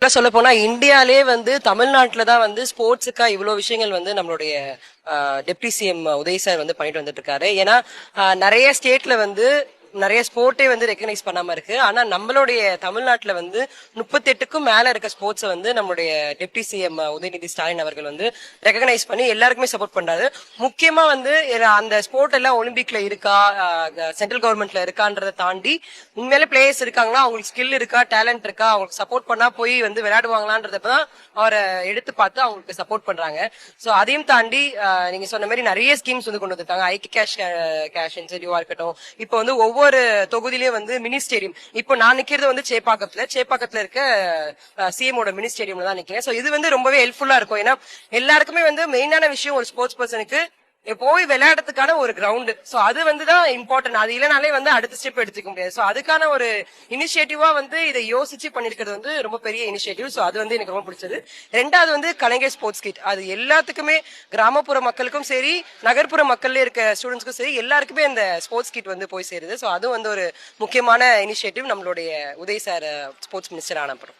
ஆக்சுவலா சொல்ல போனா இந்தியாலே வந்து தமிழ்நாட்டில் தான் வந்து ஸ்போர்ட்ஸுக்கா இவ்வளோ விஷயங்கள் வந்து நம்மளுடைய டெப்டி சிஎம் உதய் சார் வந்து பண்ணிட்டு வந்துட்டு இருக்காரு. ஏன்னா நிறைய ஸ்டேட்ல வந்து நிறைய ஸ்போர்ட்டே வந்து ரெக்கக்னைஸ் பண்ணாம இருக்கு. ஆனா நம்மளுடைய தமிழ்நாட்டுல வந்து 38க்கும் மேல இருக்க ஸ்போர்ட்ஸை வந்து நம்மளுடைய டெப்டி சிஎம் உதயநிதி ஸ்டாலின் அவர்கள் வந்து ரெக்கக்னைஸ் பண்ணி எல்லாருக்குமே சப்போர்ட் பண்றாரு. முக்கியமா வந்து அந்த ஸ்போர்ட் எல்லாம் ஒலிம்பிக்ல இருக்கா, சென்ட்ரல் கவர்மெண்ட்ல இருக்கான்றதை தாண்டி உண்மையிலே பிளேயர்ஸ் இருக்காங்களா, அவங்களுக்கு ஸ்கில் இருக்கா, டேலண்ட் இருக்கா, அவங்களுக்கு சப்போர்ட் பண்ணா போய் வந்து விளையாடுவாங்களான்றதான் அவரை எடுத்து பார்த்து அவங்களுக்கு சப்போர்ட் பண்றாங்க. ஸோ அதையும் தாண்டி நீங்க சொன்ன மாதிரி நிறைய ஸ்கீம்ஸ் வந்து கொண்டு வந்திருக்காங்க. ஐடி கேஷ் இன்சென்டிவா இருக்கட்டும். இப்போ வந்து ஒவ்வொரு தொகுதியிலயும் வந்து மினி ஸ்டேடியம், இப்போ நான் நிக்கிறது வந்து சேப்பாக்கத்துல இருக்க சிஎமோட மினி ஸ்டேடியம்ல தான் நிக்கிறேன். ஸோ இது வந்து ரொம்பவே ஹெல்ப்ஃபுல்லா இருக்கும். ஏன்னா எல்லாருக்குமே வந்து மெயினான விஷயம் ஒரு ஸ்போர்ட்ஸ் பர்சனுக்கு போய் விளையாடுறதுக்கான ஒரு கிரவுண்ட். சோ அது வந்துதான் இம்பார்ட்டன்ட். அது இல்லைனாலே வந்து அடுத்த ஸ்டெப் எடுத்துக்க முடியாது. சோ அதுக்கான ஒரு இனிஷியேட்டிவா வந்து இதை யோசிச்சு பண்ணிருக்கிறது வந்து ரொம்ப பெரிய இனிஷியேட்டிவ். சோ அது வந்து எனக்கு ரொம்ப பிடிச்சது. ரெண்டாவது வந்து கலைஞர் ஸ்போர்ட்ஸ் கிட், அது எல்லாத்துக்குமே கிராமப்புற மக்களுக்கும் சரி, நகர்ப்புற மக்கள்ல இருக்க ஸ்டூடெண்ட்ஸ்க்கும் சரி, எல்லாருக்குமே அந்த ஸ்போர்ட்ஸ் கிட் வந்து போய் சேருது. சோ அது வந்து ஒரு முக்கியமான இனிஷியேட்டிவ் நம்மளுடைய உதய் சார் ஸ்போர்ட்ஸ் மினிஸ்டர் ஆன அப்புறம்.